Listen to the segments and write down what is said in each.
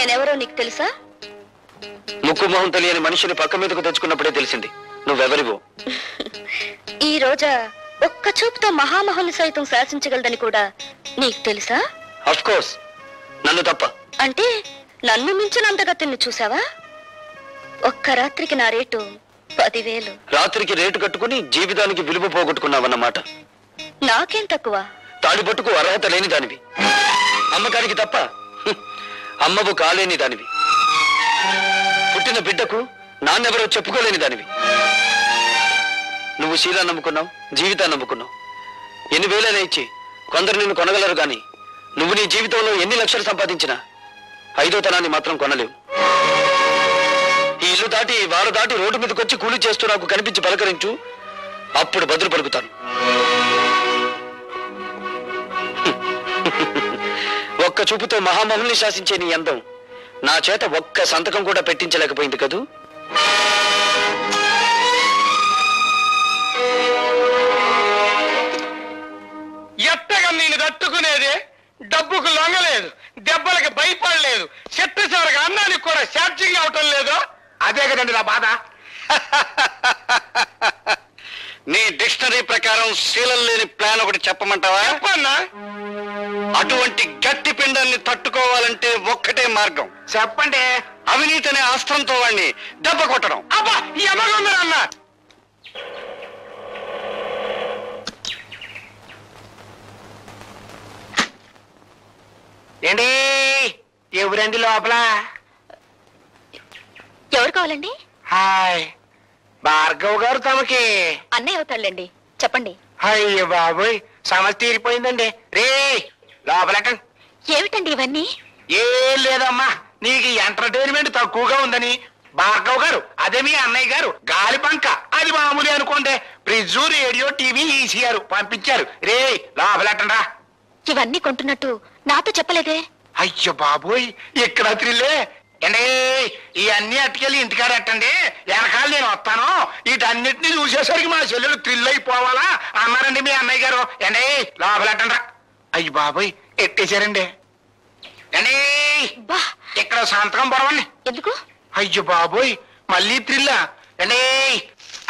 నేనెవరో నీకు తెలుసా? ముక్కు మొహం తెలియని మనిషిని పక్క మీదకు తెచ్చుకున్నప్పుడే తెలిసింది నువ్వెవరివో. ఈ రోజా ఒక్క చూపుతో మహామహుల్ని సైతం శాసించగలదని కూడా నీకు తెలుసా? ఆఫ్ కోర్స్, నన్ను తప్ప. అంటే నన్ను మించినంతగా తిన్ను చూసావా? ఒక్క రాత్రికి నా రేటు 10,000. రాత్రికి రేటు కట్టుకుని జీవితానికి విలువ పోగొట్టుకున్నావన్నమాట. నాకేం తక్కువ? తాడిపట్టుకు అర్హత లేని దానివి, అమ్మకానికి తప్ప అమ్మవు కాలేని దానివి, పుట్టిన బిడ్డకు నాన్నెవరో చెప్పుకోలేని దానివి. నువ్వు శీలా నమ్ముకున్నావు, జీవితాన్ని నమ్ముకున్నావు. ఎన్ని వేలైనా ఇచ్చి కొందరు నిన్ను కొనగలరు గాని నువ్వు నీ జీవితంలో ఎన్ని లక్షలు సంపాదించినా 5వ తనాన్ని మాత్రం కొనలేవు. ఈ ఇల్లు దాటి వారు దాటి రోడ్డు మీదకొచ్చి కూలి చేస్తూ నాకు కనిపించి పలకరించు, అప్పుడు బదులు పలుకుతాను. ఒక్క చూపుతో మహామహుల్ని శాసించే నీ అందం నా చేత ఒక్క సంతకం కూడా పెట్టించలేకపోయింది కదూ. ఎట్టగా నేను తట్టుకునేదే, డబ్బుకు లొంగలేదు, దెబ్బలకి భయపడలేదు, చెట్టు చివరికి అన్నానికి కూడా ఛార్జింగ్ అవటం లేదు. అదే కదండి నా బాధ. నీ డిక్షనరీ ప్రకారం శీలం లేని ప్లాన్ ఒకటి చెప్పమంటావా? చెప్పన్నా. అటువంటి గట్టి పిండాన్ని తట్టుకోవాలంటే ఒక్కటే మార్గం. చెప్పండి. అవినీతి అనే అస్త్రంతో వాడిని దెబ్బ కొట్టడం. అబ్బా ఈ అమ్మగా అన్న. ఏంటి ఎవరండి లోపల? ఎవరు కావాలండి? హాయ్, భార్గవ్ గారు తమకి అన్నయ్య అవుతాళ్ళండి. చెప్పండి. అయ్యో బాబోయ్, సమస్య తీరిపోయిందండి. రే లోపలటండి. ఏమిటండి ఇవన్నీ? ఏం లేదమ్మా, నీకు ఎంటర్టైన్మెంట్ తక్కువగా ఉందని భార్గవ్ గారు, అదే మీ అన్నయ్య గారు గాలి పంక, అది మామూలు అనుకోండి, ఫ్రిడ్జ్, రేడియో, టీవీ, ఈసీఆర్ పంపించారు. రే లోపలటండి రా. ఇవన్నీ కొంటున్నట్టు నాతో చెప్పలేదే? అయ్యో బాబోయ్, ఇక్కడ త్రిల్లే. అండి ఇవన్నీ అట్టుకెళ్ళి ఇంటికాడ ఎట్టండి, వెనకాల నేను వస్తాను, వీటన్నిటిని చూసేసరికి మా చెల్లెలు థ్రిల్ అయిపోవాలా అన్నారండి మీ అన్నయ్య గారు. అండి లోపలెట్టండి. అయ్యి బాబోయ్ ఎట్టేశారండి. అండి ఇక్కడ సంతకం పొడవండి. ఎందుకు? అయ్యో బాబోయ్ మళ్ళీ థ్రిల్లా అండి.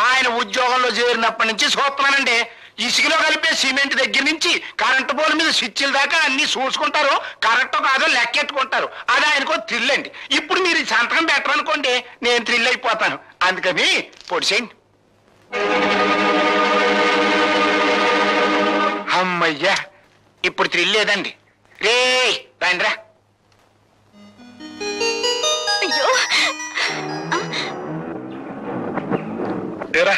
ఆయన ఉద్యోగంలో చేరినప్పటి నుంచి చూస్తున్నానండి, ఇసుకలో కలిపే సిమెంట్ దగ్గర నుంచి కరెంటు పోల్ మీద స్విచ్ల దాకా అన్ని చూసుకుంటారు, కరెక్ట్ కాదో లెక్కెట్టుకుంటారు. అది ఆయనకో థ్రిల్ అండి. ఇప్పుడు మీరు ఈ సంతకం పెట్టరనుకోండి, నేను థ్రిల్ అయిపోతాను. అందుకని పొడిసేయండి. అమ్మయ్యా, ఇప్పుడు థ్రిల్ లేదండి. రే రండిరా. అయ్యో రా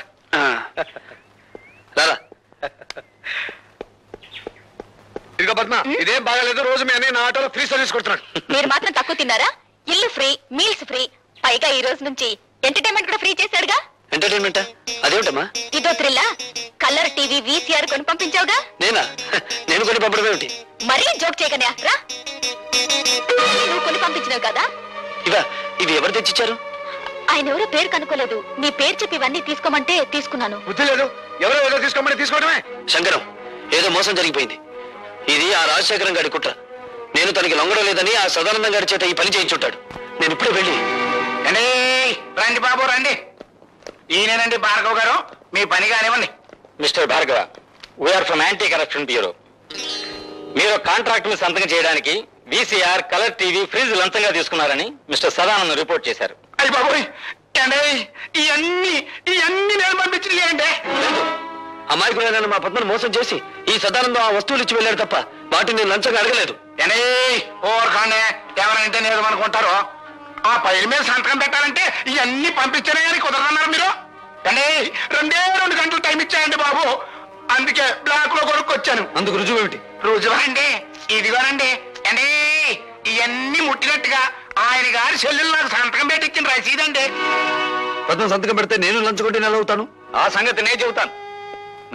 ఇదిగో పద్మ, ఇదేం బాగాలేదు. రోజు మీ అన్నయ్య నా ఆటోలో ఫ్రీ సర్వీస్ కొడుతున్నాడు. మీరు మాత్రం తక్కువ తిన్నారా? ఇల్లు ఫ్రీ, మీల్స్ ఫ్రీ, పైగా ఈ రోజు నుంచి ఎంటర్టైన్మెంట్ కూడా ఫ్రీ చేశాడుగా. ఎంటర్టైన్మెంట్ అదేమిటమ్మా? ఇదో థ్రిల్లా, కలర్ టీవీ, వీసీఆర్ కొని పంపించావుగా. నేనా? నేను కొని పంపడం ఏమిటి? మరీ జోక్ చేయకనే రా. నువ్వు కొని పంపించినావు కదా. ఇవి ఎవరు తెచ్చిచ్చారు? ఆయన ఎవరో పేరు కనుక్కోలేదు, నీ పేరు చెప్పి ఇవన్నీ తీసుకోమంటే తీసుకున్నాను. బుద్ధి లేదు, ఎవరో ఏదో తీసుకోమని తీసుకోవడమే. శంకరం, ఏదో మోసం జరిగిపోయింది. ఇది ఆ రాజశేఖరం గారి కుట్ర. నేను తనకి లొంగడం లేదని ఆ సదానందం గారి చేత ఈ పని చేయించుంటాడు. నేను ఇప్పుడే వెళ్ళి. రండి బాబు రండి. ఈయనేనండి భార్గవ్ గారు, మీ పని కానివ్వండి. Mister Bhargava, we are from anti corruption bureau. మీరు కాంట్రాక్ట్ ని సంతకం చేయడానికి వీసీఆర్, కలర్ టీవీ, ఫ్రిడ్జ్ లంచంగా తీసుకున్నారని మిస్టర్ సదానందం రిపోర్ట్ చేశారు. అయ్యి బాబోయ్, ఇవన్నీ నేను పంపించింది. అమాయకుడైన మా పద్మను మోసం చేసి ఈ సదానందం ఆ వస్తువులు ఇచ్చి వెళ్ళాడు తప్ప వాటిని నేను లంచంగా అడగలేదు. ఓర్కాండే, ఎవరంటే నేను అనుకుంటారు. ఆ పైల మీద సంతకం పెట్టాలంటే ఇవన్నీ పంపించానే కానీ కుదరన్నారు మీరు. రెండే 2 గంటలు టైం ఇచ్చాయండి బాబు, అందుకే బ్లాక్ లో కొనుక్కొచ్చాను. అందుకు రుజువు ఏమిటి? రుజువా అండి, ఇదిగోనండి. అండి ఇవన్నీ ముట్టినట్టుగా ఆయన గారి చెల్లెలు నాకు సంతకం పెట్టించిన రసీదండి. పద్మ సంతకం పెడితే నేను లంచగొట్టి నెల అవుతాను. ఆ సంగతి నేను చెబుతాను.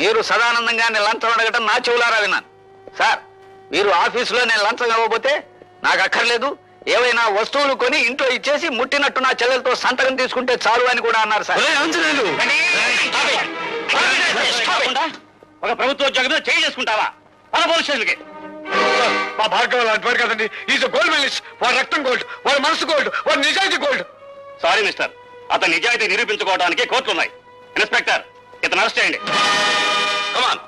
మీరు సదానందంగానే లంచం అడగటం నా చెవులారా విన్నాను. సార్, మీరు ఆఫీసులో నేను లంచం ఇవ్వబోతే నాకు అక్కర్లేదు, ఏవైనా వస్తువులు కొని ఇంట్లో ఇచ్చేసి ముట్టినట్టు నా చెల్లెలతో సంతకం తీసుకుంటే చాలు అని కూడా అన్నారు సార్. ఒక ప్రభుత్వ ఉద్యోగం చేయి చేసుకుంటావా? పోలీస్ స్టేషన్కి. మా భార్గవ లాంటి వాడు కదండి. Is gold medalist. వాడు రక్తం గోల్డ్, వాడు మనసు గోల్డ్, వాడు నిజాయితీ గోల్డ్. సారీ మిస్టర్, అతని నిజాయితీ నిరూపించుకోవడానికి కోర్టులు ఉన్నాయి. ఇన్స్పెక్టర్, ఇతను అరెస్ట్ చేయండి. కమాన్.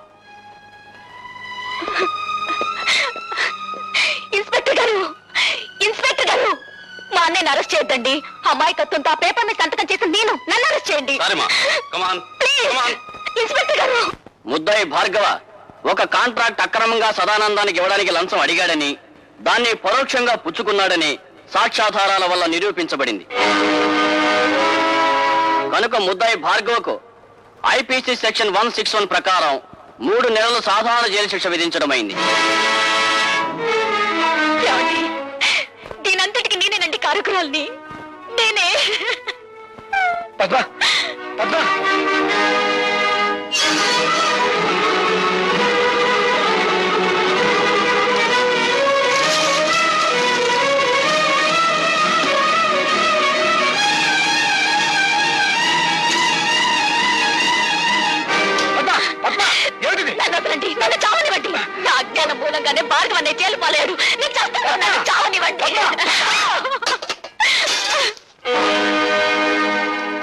ఇన్స్పెక్టర్ గారు, ఇన్స్పెక్టర్ గారు, మా అన్నయ్యని అరెస్ట్ చేయొద్దండి. అమాయకత్వంతో ఆ పేపర్ మీద సంతకం చేసి నన్ను అరెస్ట్ చేయండి. ఇన్స్పెక్టర్ గారు. ముద్దాయి భార్గవ ఒక కాంట్రాక్ట్ అక్రమంగా సదానందానికి ఇవ్వడానికి లంచం అడిగాడని, దాన్ని పరోక్షంగా పుచ్చుకున్నాడని సాక్ష్యాధారాల వల్ల నిరూపించబడింది. కనుక ముద్దాయి భార్గవకు ఐపీసీ సెక్షన్ 161 ప్రకారం 3 నెలలు సాధారణ జైలు శిక్ష విధించడమైంది. దీనంతటికి నేనేనండి కారకురాల్ని. నేనే. పద్మ, పద్మ. నన్ను వదలండి, నన్ను చావనివ్వండి. నా అజ్ఞానం మూలంగానే భార్గవ అనే జైలు పాలేడు. నేను చేస్తాను, నన్ను చావనివ్వండి.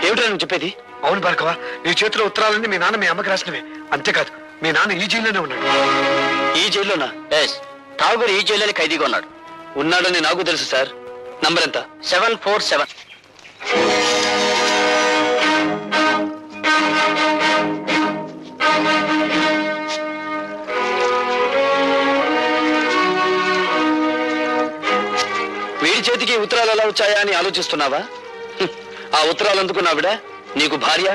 ఏమిటో నువ్వు చెప్పేది? అవును భార్గవ, నీ చేతిలో ఉత్తరాలన్నీ మీ నాన్న మీ అమ్మకి రాసినవే. అంతేకాదు, మీ నాన్న ఈ జైల్లోనే ఉన్నాడు. ఈ జైల్లోనా? ఠాగూర్ ఈ జైల్లోనే ఖైదీగా ఉన్నాడు. ఉన్నాడని నాకు తెలుసు సార్. నంబర్ ఎంత? 747. వీడి చేతికి ఉత్తరాలు ఎలా వచ్చాయా అని ఆలోచిస్తున్నావా? ఆ ఉత్తరాలు అందుకున్నావిడ నీకు భార్య,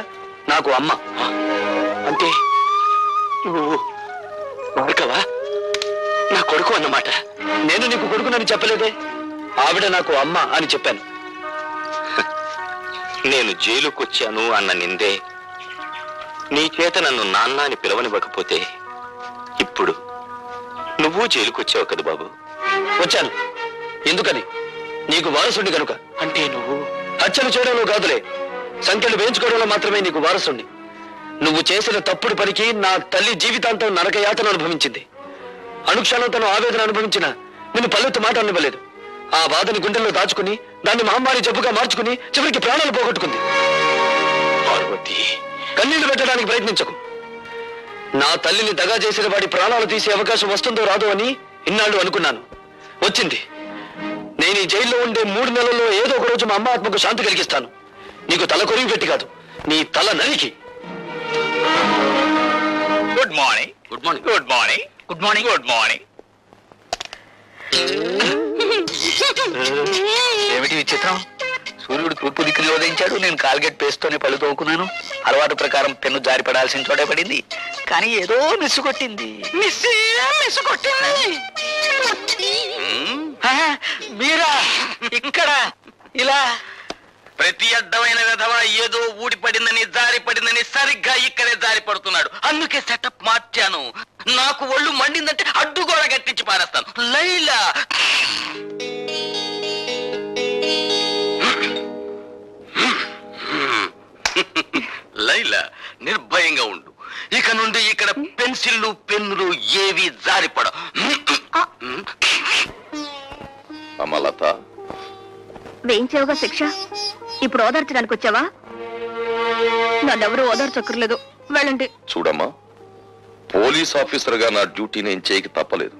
నాకు అమ్మ. అంటే నువ్వు భార్గవా నా కొడుకు అన్నమాట. నేను నీకు కొడుకునని చెప్పలేదే. ఆవిడ నాకు అమ్మ అని చెప్పాను. నేను జైలుకొచ్చాను అన్న నిందే నీ చేత నన్ను నాన్న అని పిలవనివ్వకపోతే ఇప్పుడు నువ్వు జైలుకొచ్చావు కదా బాబు. వచ్చాను. ఎందుకని? నీకు వారసుండి కనుక. అంటే నువ్వు హత్యలు చేయడంలో కాదులే, సంఖ్యలు వేయించుకోవడంలో మాత్రమే నీకు వారసుండి. నువ్వు చేసిన తప్పుడు పనికి నా తల్లి జీవితాంతం నరకయాతను అనుభవించింది. అనుక్షణం తను ఆవేదన అనుభవించిన నిన్ను పల్లెత్తు మాట అనివ్వలేదు. ఆ బాధని గుండెల్లో దాచుకుని దాన్ని మహమ్మారి జబ్బుగా మార్చుకుని చివరికి ప్రాణాలు పోగొట్టుకుంది. పార్వతి, కన్నీళ్లు పెట్టడానికి ప్రయత్నించకు. నా తల్లిని దగా చేసిన వాడి ప్రాణాలు తీసే అవకాశం వస్తుందో రాదో అని ఇన్నాళ్ళు అనుకున్నాను. వచ్చింది. నేను ఈ జైల్లో ఉండే 3 నెలల్లో ఏదో ఒక రోజు మా అమ్మ ఆత్మకు శాంతి కలిగిస్తాను. నీకు తల కొరివి పెట్టి కాదు, నీ తల నరికి. Good morning. Good morning. Good morning. Good morning. Good morning. ఏమిటి విచిత్రం? సూర్యుడు తూర్పు దిక్కులో ఉదయించాడు, నేను కాల్గేట్ పేస్తోనే పళ్ళు తోకున్నాను. అలవాటు ప్రకారం పెన్ను జారి పడాల్సిన చోటే పడింది, కానీ ఏదో మిస్సు కొట్టింది. మీరా ఇక్కడ ఇలా? ప్రతి అడ్డమైన విధవ ఏదో ఊడిపడిందని జారి పడిందని సరిగ్గా ఇక్కడే జారి పడుతున్నాడు. అందుకే సెటప్ మార్చాను. నాకు ఒళ్ళు మండిందంటే అడ్డు కూడా కట్టించి పారేస్తాను. లైలా, లైలా నిర్భయంగా ఉండు. ఇక నుండి ఇక్కడ పెన్సిళ్ళు పెన్నులు ఏవి జారిపడ. అమలత, వేయించావుగా శిక్ష, ఇప్పుడు ఓదార్చడానికి వచ్చావా? నన్నెవరూ ఓదార్చక్కర్లేదు, వెళ్ళండి. చూడమ్మా, పోలీస్ ఆఫీసర్ గా నా డ్యూటీ నేను చేయక తప్పలేదు.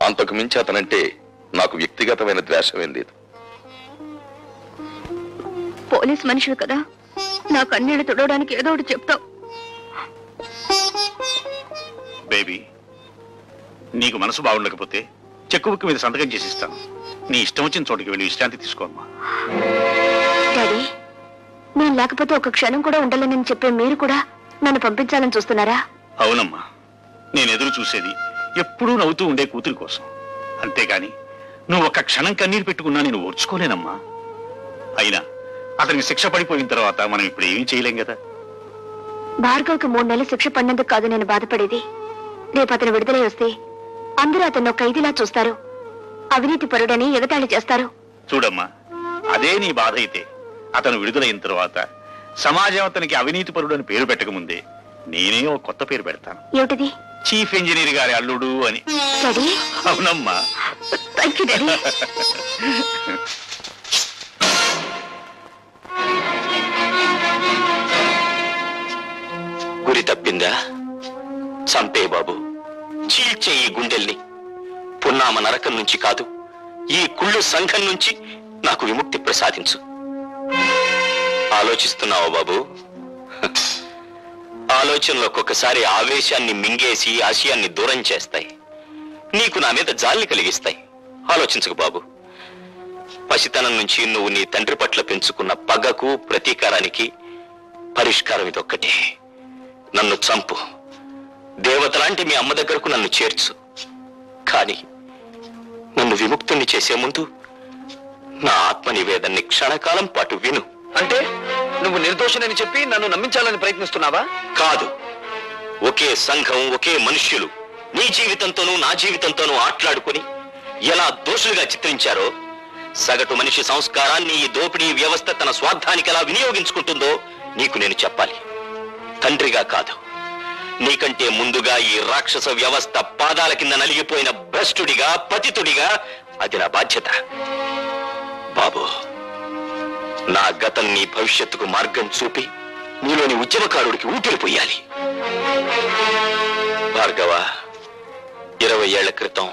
అంతకు మించి అతనంటే నాకు వ్యక్తిగతమైన ద్వేషమేం లేదు. పోలీస్ మనిషివి కదా, నా కన్నీళ్లు తుడవడానికి ఏదో ఒకటి చెప్తావు. బేబీ, నీకు మనసు బాగుండకపోతే చెక్కు బుక్ మీద సంతకం చేసి ఇస్తాను. నీ ఇష్టం వచ్చిన చోటుకి వెళ్ళి విశ్రాంతి తీసుకోమ్మా. డాడీ, నేను లేకపోతే ఒక క్షణం కూడా ఉండాలని చెప్పే మీరు కూడా నన్ను పంపించాలని చూస్తున్నారా? అవునమ్మా, నేను ఎదురు చూసేది ఎప్పుడూ నవ్వుతూ ఉండే కూతురి కోసం. అంతేగాని నువ్వు ఒక్క క్షణం కన్నీరు పెట్టుకున్నా నేను ఓర్చుకోలేనమ్మా. అయినా అతనికి శిక్ష పడిపోయిన తర్వాత మనం ఇప్పుడు ఏమీ చేయలేం కదా. భార్గవ్కి 3 నెలలు శిక్ష పడినందుకు కాదు నేను బాధపడేది. రేపు అతను విడుదలై వస్తే అందరూ అతను ఒక ఖైదీలా చూస్తారు, అవినీతి పరుడని ఎగతాళి చేస్తారు. చూడమ్మా, అదే నీ బాధ అయితే అతను విడుదలైన తర్వాత సమాజం అతనికి అవినీతి పరుడు అని పేరు పెట్టకముందే నేనే ఒక కొత్త పేరు పెడతాను. ఏమిటిది? చీఫ్ ఇంజనీర్ గారి అల్లుడు అని. డాడీ అవునమ్మా. Thank you daddy. గురి తప్పిందా? చంపే బాబు, చీల్చే ఈ గుండెల్ని. పున్నామ నరకం నుంచి కాదు, ఈ కుళ్ళు సంఘం నుంచి నాకు విముక్తి ప్రసాదించు. ఆలోచిస్తున్నావా బాబు? ఆలోచనలు ఒక్కొక్కసారి ఆవేశాన్ని మింగేసి ఆశయాన్ని దూరం చేస్తాయి. నీకు నా మీద జాలిని కలిగిస్తాయి. ఆలోచించకు బాబు. పసితనం నుంచి నువ్వు నీ తండ్రి పట్ల పెంచుకున్న పగకు, ప్రతీకారానికి పరిష్కారం ఇదొక్కటే. నన్ను చంపు, దేవతలాంటి మీ అమ్మ దగ్గరకు నన్ను చేర్చు. కానీ నన్ను విముక్తుణ్ణి చేసే ముందు నా ఆత్మ నివేదన్ని క్షణకాలం పాటు విను. అంటే నువ్వు నిర్దోషునని చెప్పి నన్ను నమ్మించాలని ప్రయత్నిస్తున్నావా? కాదు, ఒకే సంఘం, ఒకే మనుష్యులు నీ జీవితంతోనూ నా జీవితంతోనూ ఆట్లాడుకుని ఎలా దోషులుగా చిత్రించారో, సగటు మనిషి సంస్కారాన్ని ఈ దోపిడీ వ్యవస్థ తన స్వార్థానికి ఎలా వినియోగించుకుంటుందో నీకు నేను చెప్పాలి. తండ్రిగా కాదు, నీకంటే ముందుగా ఈ రాక్షస వ్యవస్థ పాదాల కింద నలిగిపోయిన భ్రష్టుడిగా, పతితుడిగా అది నా బాధ్యత. బాబు, నా గతం నీ భవిష్యత్తుకు మార్గం చూపి నీలోని ఉద్యమకారుడికి ఊపిరి పొయ్యాలి. భార్గవ, 20 ఏళ్ల క్రితం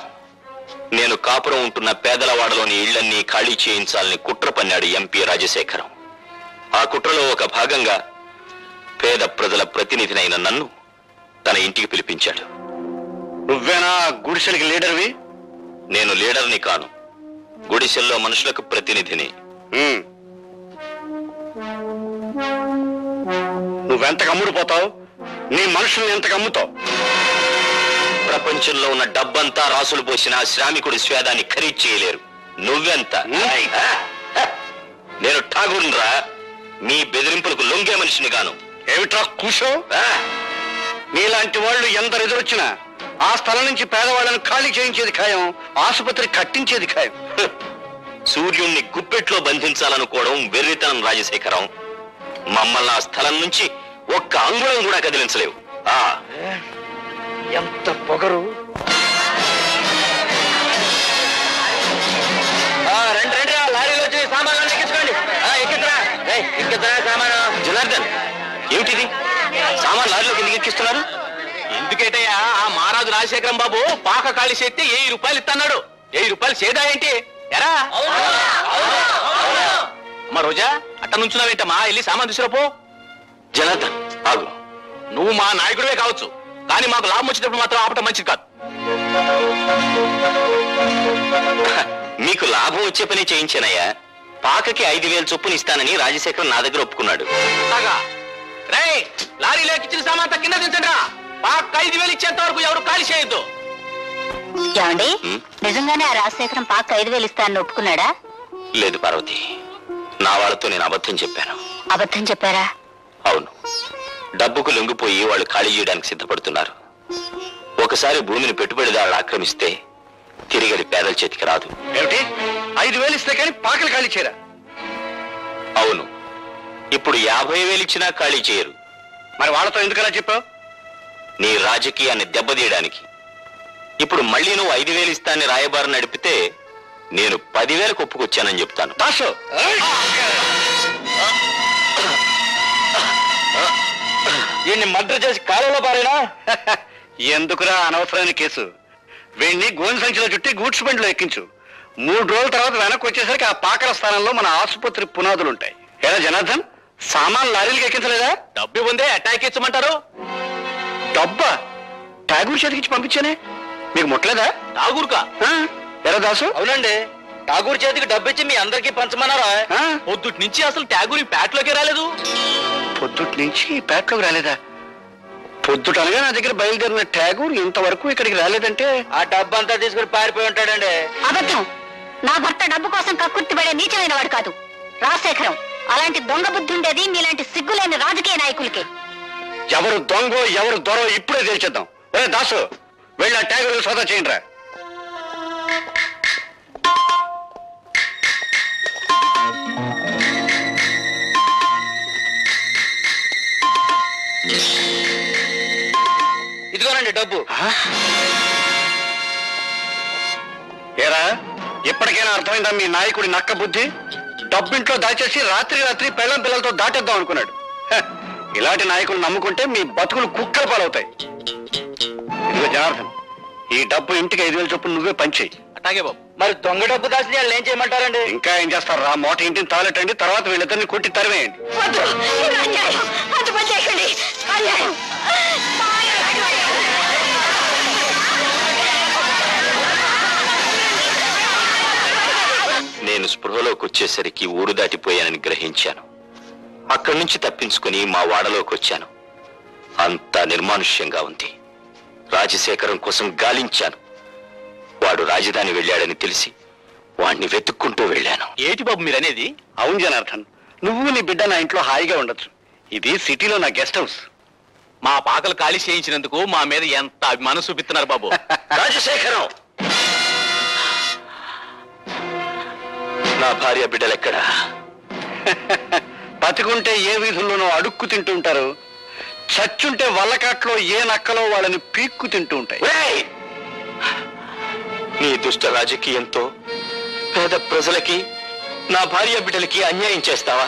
నేను కాపురం ఉంటున్న పేదలవాడలోని ఇళ్లన్నీ ఖాళీ చేయించాలని కుట్ర పన్నాడు ఎంపీ రాజశేఖరం. ఆ కుట్రలో ఒక భాగంగా పేద ప్రజల ప్రతినిధినైన నన్ను తన ఇంటికి పిలిపించాడు. నువ్వేనా గుడిసెలకి లీడర్వి? నేను లీడర్ని కాను, గుడిసెల్లో మనుషులకు ప్రతినిధిని. నువ్వెంత కమ్ముడిపోతావు? నీ మనుషుల్ని ఎంత కమ్ముతావు? ప్రపంచంలో ఉన్న డబ్బంతా రాసులు పోసిన శ్రామికుడి స్వేదాన్ని ఖరీదు చేయలేరు. నువ్వెంత? నేను ఠాగూర్రా, మీ బెదిరింపులకు లొంగే మనిషిని గాను. ఏమిట్రా కూసో? నీలాంటి వాళ్ళు ఎందరు ఎదురొచ్చినా ఆ స్థలం నుంచి పేదవాళ్ళను ఖాళీ చేయించేది ఖాయం, ఆసుపత్రి కట్టించేది ఖాయం. సూర్యుణ్ణి గుప్పెట్లో బంధించాలనుకోవడం వెర్రితనం రాజశేఖరం. మమ్మల్ని ఆ స్థలం నుంచి ఒక్క అంగుళం కూడా కదిలించలేవు. ఎంత పొగరు! రండి రండి, లారీలో వచ్చి సామాన్లు ఎక్కించుకోండి. ఎక్కిద్రా సామాను. జనార్దన్, ఏమిటిది? సామాన్ లారీలోకి ఎందుకు ఎక్కిస్తున్నారు? ఎందుకేటయ్యా, ఆ మహారాజు రాజశేఖరం బాబు పాక ఖాళీ చేస్తే 1000 రూపాయలు ఇస్తున్నాడు. 1000 రూపాయలు చేదా ఏంటి? ఎరా అమ్మా రోజా, అట్ట నుంచున్నావేంటమ్మా? వెళ్ళి సామాన్ తీసుకురాపో. జనార్దన్ ఆగు. నువ్వు మా నాయకుడివే కావచ్చు, కానీ మాకు లాభం వచ్చేటప్పుడు మాత్రం ఆపటం మంచిది కాదు. మీకు లాభం వచ్చే పని చేయించానయ్యా. పాకకి 5000 చొప్పున ఇస్తానని రాజశేఖరం నా దగ్గర ఒప్పుకున్నాడు. రే, లారీలోకి ఇచ్చిన సామాన్ కింద దించండి రా. పాక 5000 ఇచ్చేంత వరకు ఎవరు ఖాళీ చేయొద్దు. ఏమండి, నిజంగానే ఆ రాజశేఖరం పాక 5000 ఇస్తానని ఒప్పుకున్నాడా? లేదు పార్వతి, నా వాళ్ళతో నేను అబద్ధం చెప్పాను. అబద్ధం చెప్పారా? అవును, డబ్బుకు లొంగిపోయి వాళ్ళు ఖాళీ చేయడానికి సిద్ధపడుతున్నారు. ఒకసారి భూమిని పెట్టుబడిదారులు ఆక్రమిస్తే తిరిగి అది పేదల చేతికి రాదు. ఏమిటి? 5000 ఇస్తే కానీ పాకలు ఖాళీ చేయరా? అవును, ఇప్పుడు 50,000 ఇచ్చినా ఖాళీ చేయరు. మరి వాళ్ళతో ఎందుకలా చెప్పావు? నీ రాజకీయాన్ని దెబ్బతీయడానికి. ఇప్పుడు మళ్ళీ నువ్వు 5,000 ఇస్తానని రాయబారి నడిపితే నేను 10,000కు ఒప్పుకొచ్చానని చెప్తాను. దాసు, వీడిని మర్డర్ చేసి కాలంలో పారేనా? ఎందుకురా అనవసరమైన కేసు? వీడిని గోని సంచిలో చుట్టి గూడ్స్ బండిలో ఎక్కించు. 3 రోజుల తర్వాత వెనక్కి వచ్చేసరికి ఆ పాకల స్థానంలో మన ఆసుపత్రి పునాదులుంటాయి. ఎలా జనార్దన్, సామాన్ లారీలకు ఎక్కించలేదా? డబ్బు ఉందే అటాక్ ఇచ్చమంటారు. డబ్బా ఠాగూర్ చేతికిచ్చి పంపించానే, మీకు ముట్టలేదా? ఠాగూర్కా? ఎలా దాసు? అవునండి, ఠాగూర్ చేతికి డబ్బిచ్చి మీ అందరికీ పంచమన్నారా? పొద్దుటి నుంచి అసలు ఠాగూర్ ఈ పేటలోకి రాలేదు. పొద్దుటి నుంచి పేటలోకి రాలేదా? పొద్దుటనగా నా దగ్గర బయలుదేరిన ఠాగూర్ ఇంతవరకు ఇక్కడికి రాలేదంటే ఆ డబ్బు అంతా తీసుకుని పారిపోయి ఉంటాడండి. అబద్ధం. నా భర్త డబ్బు కోసం కక్కుర్తి పడే నీచమైన వాడు కాదు రాజశేఖరం. అలాంటి దొంగ బుద్ధి ఉండేది మీలాంటి సిగ్గులేని రాజకీయ నాయకులకి. ఎవరు దొంగో ఎవరు దొరో ఇప్పుడే తేల్చేద్దాం. ఒరే దాసు, వెళ్ళి ఆ ఠాగూర్ సోదా చేయండి రా. ఇదిగోనండి డబ్బు. ఏరా ఎప్పటికైనా అర్థమైందా మీ నాయకుడి నక్క బుద్ధి? డబ్బింట్లో దాచేసి రాత్రి పెళ్ళం పిల్లలతో దాటేద్దాం అనుకున్నాడు. ఇలాంటి నాయకులు నమ్ముకుంటే మీ బతుకులు కుక్కల పాలవుతాయి. ఇదిగో జనార్దన్, ఈ డబ్బు ఇంటికి 5,000 చొప్పున నువ్వే పంచేయి. అట్లాగే బాబు. మరి దొంగ డబ్బు దాచిన వాళ్ళు ఏం చేయమంటారండి? ఇంకా ఏం చేస్తారు రా, మోట ఇంటిని తాలెట్టండి, తర్వాత వీళ్ళిద్దరిని కొట్టి తరివేయండి. నేను స్పృహలోకి వచ్చేసరికి ఊరు దాటిపోయానని గ్రహించాను. అక్కడి నుంచి తప్పించుకుని మా వాడలోకి వచ్చాను. అంతా నిర్మానుష్యంగా ఉంది. రాజశేఖరం కోసం గాలించాను. వాడు రాజధాని వెళ్ళాడని తెలిసి వాడిని వెతుక్కుంటూ వెళ్ళాను. ఏటి బాబు మీరనేది? అవును జనార్దన్, నువ్వు నీ బిడ్డ నా ఇంట్లో హాయిగా ఉండొచ్చు. ఇది సిటీలో నా గెస్ట్ హౌస్. మా పాకలు ఖాళీ చేయించినందుకు మా మీద ఎంత అభిమానం చూపిస్తున్నారు బాబు. రాజశేఖరం, నా భార్య బిడ్డలెక్కడా? బతికుంటే ఏ వీధుల్లోనో అడుక్కు తింటూ ఉంటారు, చచ్చుంటే వల్లకాట్లో ఏ నక్కలో వాళ్ళని పీక్కు తింటూ ఉంటాయి. నీ దుష్ట రాజకీయంతో పేద ప్రజలకి, నా భార్య బిడ్డలకి అన్యాయం చేస్తావా?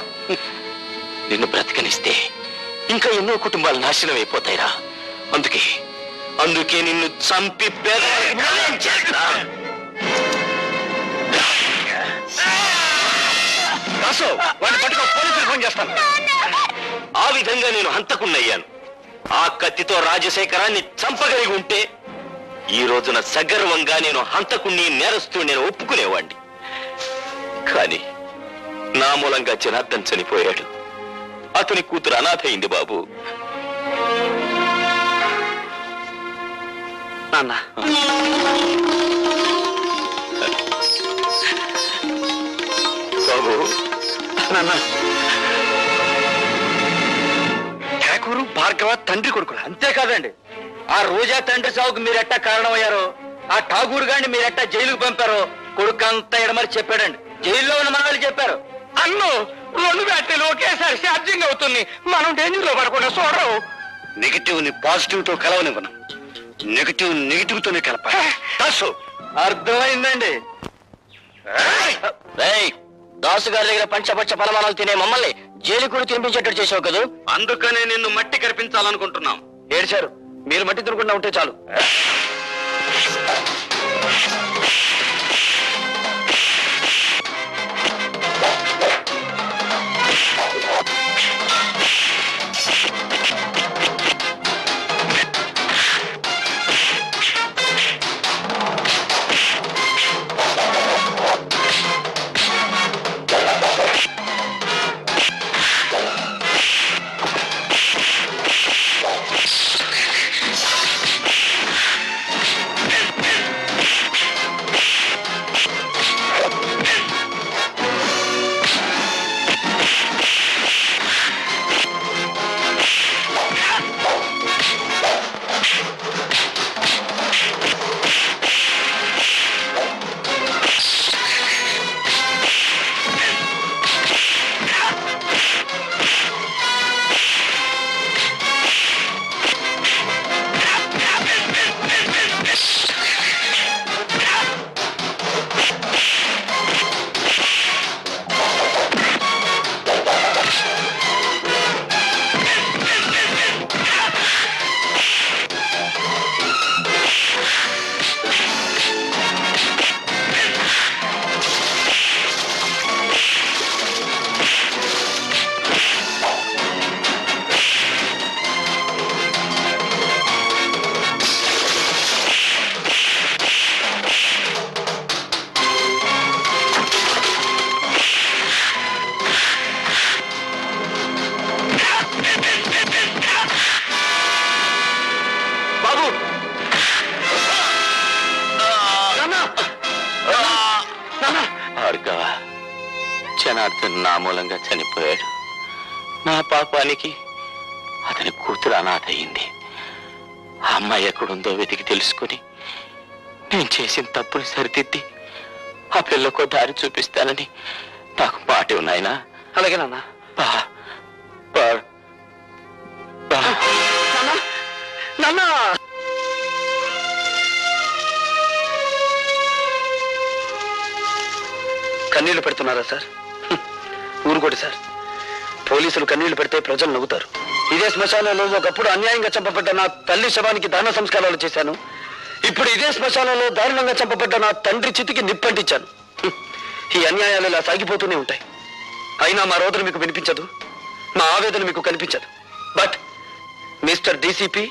నిన్ను బ్రతకనిస్తే ఇంకా ఎన్నో కుటుంబాలు నాశనం అయిపోతాయిరా. అందుకే నిన్ను చంపి ఫోన్ చేస్తాను. ఆ విధంగా నేను హంతకున్నయ్యాను. ఆ కత్తితో రాజశేఖరాన్ని చంపగలిగి ఉంటే ఈ రోజున సగర్వంగా నేను హంతకుణ్ణి, నేరస్తూ నేను ఒప్పుకునేవాణ్ణి. కానీ నా మూలంగా జనార్దన్ చనిపోయాడు. అతని కూతురు అనాథ అయింది బాబు. నాన్న, బాబు, నాన్న, ఠాకూరు భార్గవ తండ్రి కొడుకులు. అంతేకాదండి, ఆ రోజా తండ్రి సాగుకు మీరెట్టా కారణమయ్యారో, ఆ ఠాగూర్ గారిని మీరెట్టా జైలుకు పంపారో కొడుకు అంతా ఎడమరి చెప్పాడండి. జైల్లో ఉన్న మనవాళ్ళు చెప్పారు. అన్ను 2 బ్యాటరీలు ఒకేసారి ఛార్జింగ్ అవుతుంది. మనం డేంజర్ లో పడకుండా చూడరు. నెగిటివ్ ని పాజిటివ్ తో కలవనివ్వను, నెగిటివ్ తోనే కలపాలి. అర్థమైందండి. దాసు గారి దగ్గర పంచపచ్చ పరమాణాలు తినే మమ్మల్ని జైలు కూడా తినిపించేటట్టు చేసావు కదా. అందుకనే నిన్ను మట్టి కనిపించాలనుకుంటున్నాం. ఏడ్చారు, మీరు మట్టి తినకుండా ఉంటే చాలు. జనార్దన్ నా మూలంగా చనిపోయాడు. నా పాపానికి అతని కూతురు అనాథ అయింది. ఆ అమ్మాయి ఎక్కడుందో వెతికి తెలుసుకుని నేను చేసిన తప్పుని సరిదిద్ది ఆ పిల్లకు దారి చూపిస్తానని నాకు మాట ఉన్నాయనా. అలాగే నాన్న. నాన్న కన్నీళ్లు పెడుతున్నారా సార్? ఊరుకోటి సార్. పోలీసులు కన్నీళ్లు పెడితే ప్రజలు నవ్వుతారు. ఇదే శ్మశానంలో ఒకప్పుడు అన్యాయంగా చంపబడ్డ నా తల్లి శవానికి దాన సంస్కారాలు చేశాను. ఇప్పుడు ఇదే శ్మశానంలో దారుణంగా చంపబడ్డ నా తండ్రి చితికి నిప్పంటించాను. ఈ అన్యాయాలు ఇలా సాగిపోతూనే ఉంటాయి. అయినా మా రోదన మీకు వినిపించదు, మా ఆవేదన మీకు కనిపించదు. బట్ మిస్టర్ డీసీపీ,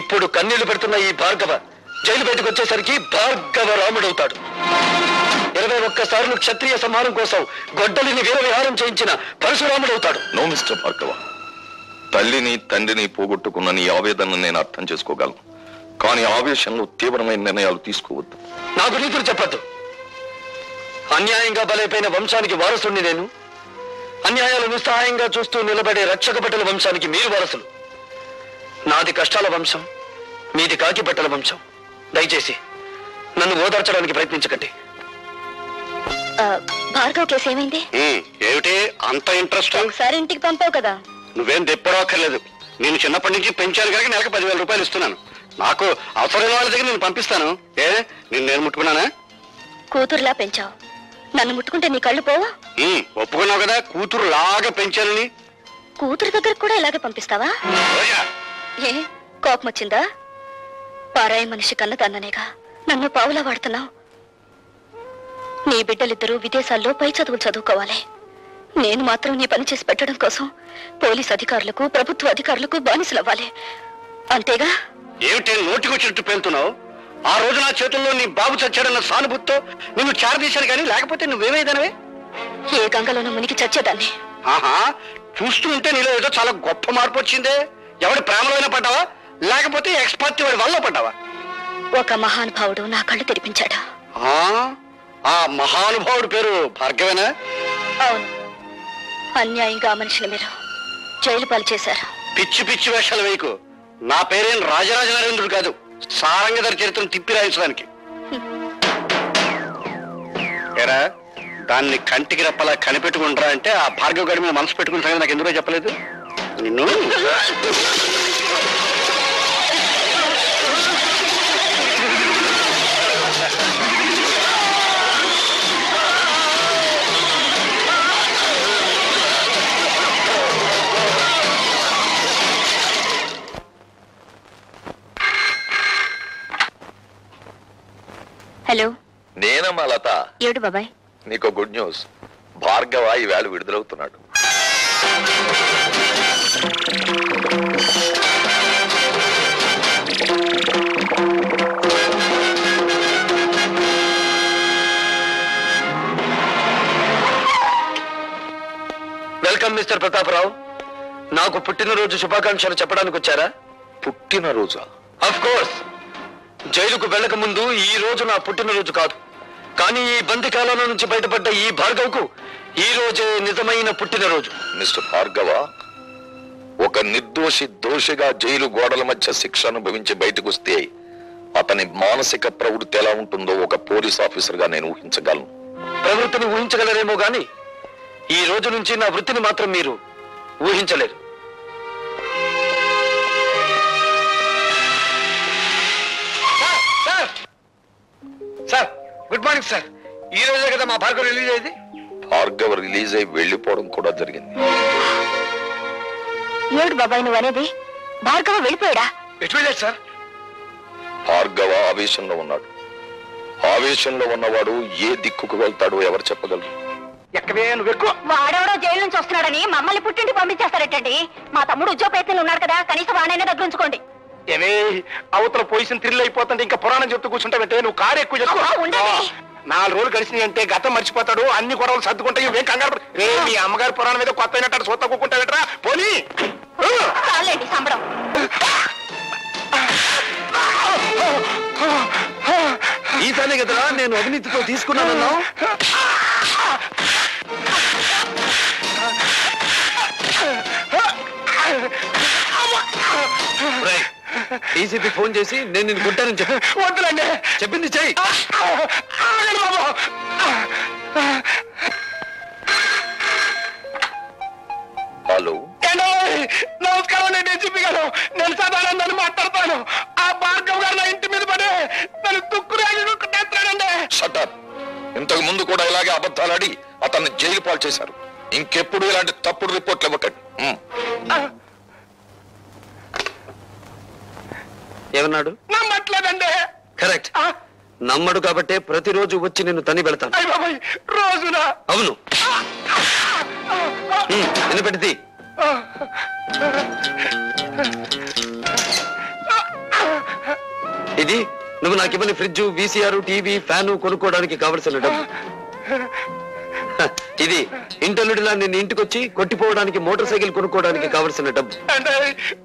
ఇప్పుడు కన్నీళ్లు పెడుతున్న ఈ భార్గవ జైలు బయటకు వచ్చేసరికి భార్గవ రాముడవుతాడు. 21 సార్లు క్షత్రియ సంహారం కోసం గొడ్డలిని వీరవిహారం చేయించిన పరశురాముడవుతాడు. నో మిస్టర్ భార్గవ, తల్లిని తండ్రిని పోగొట్టుకున్న నీ ఆవేదనను నేను అర్థం చేసుకోగలను. కానీ ఆవేశంలో తీవ్రమైన నిర్ణయాలు తీసుకోవద్దు. నాకు నీతులు చెప్పద్దు. అన్యాయంగా బలైపోయిన వంశానికి వారసుని నేను. అన్యాయాలు నిస్సహాయంగా చూస్తూ నిలబడే రక్షక బట్టల వంశానికి మీరు వారసులు. నాది కష్టాల వంశం, మీది కాకి బట్టల వంశం. దయచేసి నన్ను ఓదార్చడానికి ప్రయత్నించకండి. భార్గవ్ కేసు ఏమైంది? ఏమిటి అంత ఇంట్రెస్ట్? ఒకసారి ఇంటికి పంపావు కదా. నువ్వేం తెప్పడక్కర్లేదు. నేను చిన్నప్పటి నుంచి పెంచాను కనుక నెలకు 10,000 రూపాయలు ఇస్తున్నాను. నాకు అవసరమైన వాళ్ళ దగ్గర నేను పంపిస్తాను. నేను ముట్టుకున్నానా? కూతురులా పెంచావు, నన్ను ముట్టుకుంటే నీ కళ్ళు పోవా? ఒప్పుకున్నావు కదా కూతురు లాగా పెంచానని. కూతురు దగ్గర కూడా ఇలాగే పంపిస్తావా? ఏ కోపం వచ్చిందా? పారాయి మనిషి కన్నదాన్ననేగా నన్ను పావులా వాడుతున్నావు. నీ బిడ్డలిద్దరూ విదేశాల్లో పై చదువులు చదువుకోవాలి. నేను మాత్రం నీ పని చేసి పెట్టడం కోసం పోలీస్ అధికారులకు, ప్రభుత్వ అధికారులకు బానిసలవ్వాలి. అంతేగా? ఏమిటి నోటికొచ్చినట్టు పేలుతున్నావు? ఆ రోజు నా చేతుల్లో నీ బాబు చచ్చాడన్న సానుభూతితో నిన్ను చేరదీశాను కానీ లేకపోతే నువ్వేమైదనవే? ఏ గంగలోనూ మునిగి చచ్చేదాన్ని. ఆహా, చూస్తూ ఉంటే నీలో ఏదో చాలా గొప్ప మార్పు వచ్చిందే. ఎవడి ప్రేమలోనే పడ్డావా లేకపోతే ఎక్స్పర్ట్ వాడి వల్ల పడ్డావా? ఒక మహానుభావుడు నా కళ్ళు తెరిపించాడు. ఆ మహానుభావుడు పేరు భార్గవేనా? అవును. అన్యాయంగా ఆ మనిషిని మీరు జైలు పాలు చేశారు. పిచ్చి పిచ్చి వేషాలు వేయకు. నా పేరేం రాజరాజ నరేంద్రుడు కాదు, సారంగధర చరిత్రను తిప్పి రాయించడానికి. ఏరా, దాన్ని కంటికి రెప్పలా కనిపెట్టుకుంటారా అంటే ఆ భార్గవ గడి మీద మనసు పెట్టుకున్న సంగతి నాకు ఎందుకో చెప్పలేదు నిన్ను. హలో, నేనమ్మా లత. ఏడు బాబాయ్? నీకు గుడ్ న్యూస్. భార్గవ ఈవేళ విడుదలవుతున్నాడు. Welcome mister Pratap Rao. నాకు పుట్టినరోజు శుభాకాంక్షలు చెప్పడానికి వచ్చారా? పుట్టినరోజా? Of course. జైలుకు వెళ్ళక ముందు ఈ రోజు నా పుట్టినరోజు కాదు. కానీ ఈ బందికాలం నుంచి బయటపడ్డ ఈ భార్గవ్కు ఈ రోజే నిజమైన పుట్టినరోజు. మిస్టర్ భార్గవ, ఒక నిర్దోషి దోషిగా జైలు గోడల మధ్య శిక్ష అనుభవించి బయటకు వస్తే అతని మానసిక ప్రవృత్తి ఎలా ఉంటుందో ఒక పోలీస్ ఆఫీసర్ గా నేను ఊహించగలను. ప్రవృత్తిని ఊహించగలరేమో గాని ఈ రోజు నుంచి నా వృత్తిని మాత్రం మీరు ఊహించలేరు. Sir good morning sir. ఈ రోజే కదా మా భార్గవ్ రిలీజ్ అయింది. భార్గవ రిలీజ్ అయి వెళ్లిపోవడం కూడా జరిగింది. ఏడు బాబాయ్ నువ్వు అనేది? భార్గవ వెళ్ళిపోయాడా? ఎటు వెళ్ళాడు సార్? భార్గవ ఆవేశంలో ఉన్నాడు. ఆవేశంలో ఉన్నవాడు ఏ దిక్కుకు వెళ్తాడో ఎవరు చెప్పగలరు? ఎక్కవే నువ్వు ఎక్కువ. వాడెవడో జైలు నుంచి వస్తున్నాడని మమ్మల్ని పుట్టింటి పంపించేస్తారటండి. మా తమ్ముడు ఉద్యోగ ప్రయత్నంలో ఉన్నాడు కదా, కనీసం వాడైనా దగ్గర ఉంచుకోండి. ఏమే అవతల పొజిషన్ థ్రిల్ అయిపోతుంటే ఇంకా పురాణం చెప్తూ కూర్చుంటావంటే నువ్వు కారు ఎక్కువ చేసుకో. 4 రోజులు కలిసి అంటే గతం మర్చిపోతాడు, అన్ని గొడవలు సర్దుకుంటాయి. ఇవేం కంగారు రే. మీ అమ్మగారి పురాణం మీద కొత్త అయినట్టు సొత్త కూకుంటావేట్రా పోనీ. చాలండి సంబరం. ఈసారి కదరా నేను అవినీతితో తీసుకున్నానన్నా. డీసీపీ ఫోన్ చేసి నేను నిన్ను కొట్టానని చెప్పి. వద్దులండి, చెప్పింది చెయ్యి. హలో, నమస్కారం. నేను డీసీపీ గారు, నేను సదానందాన్ని మాట్లాడతాను. ఆ భార్గవ్ గారు నా ఇంటి మీద పడి నన్ను తుక్కురాజు కొట్టేస్తానండి. Shut up. ఇంతకు ముందు కూడా ఇలాగే అబద్ధాలాడి అతన్ని జైలు పాలు చేశారు. ఇంకెప్పుడు ఇలాంటి తప్పుడు రిపోర్ట్లు ఇవ్వకండి. ఏమన్నాడు? నమ్మట్లేదండి. కరెక్ట్. నమ్మడు కాబట్టే ప్రతిరోజు వచ్చి నిన్ను తని వెళతాను. రోజున? అవును. వినపెడితే ఇది నువ్వు నాకు ఇవ్వని ఫ్రిడ్జ్, వీసీఆర్, టీవీ, ఫ్యాను కొనుక్కోవడానికి కావలసిన డబ్బు. ఇది ఇంటల్లుడిలా నిన్ను ఇంటికొచ్చి కొట్టిపోవడానికి మోటార్ సైకిల్ కొనుక్కోవడానికి కావలసిన డబ్బు.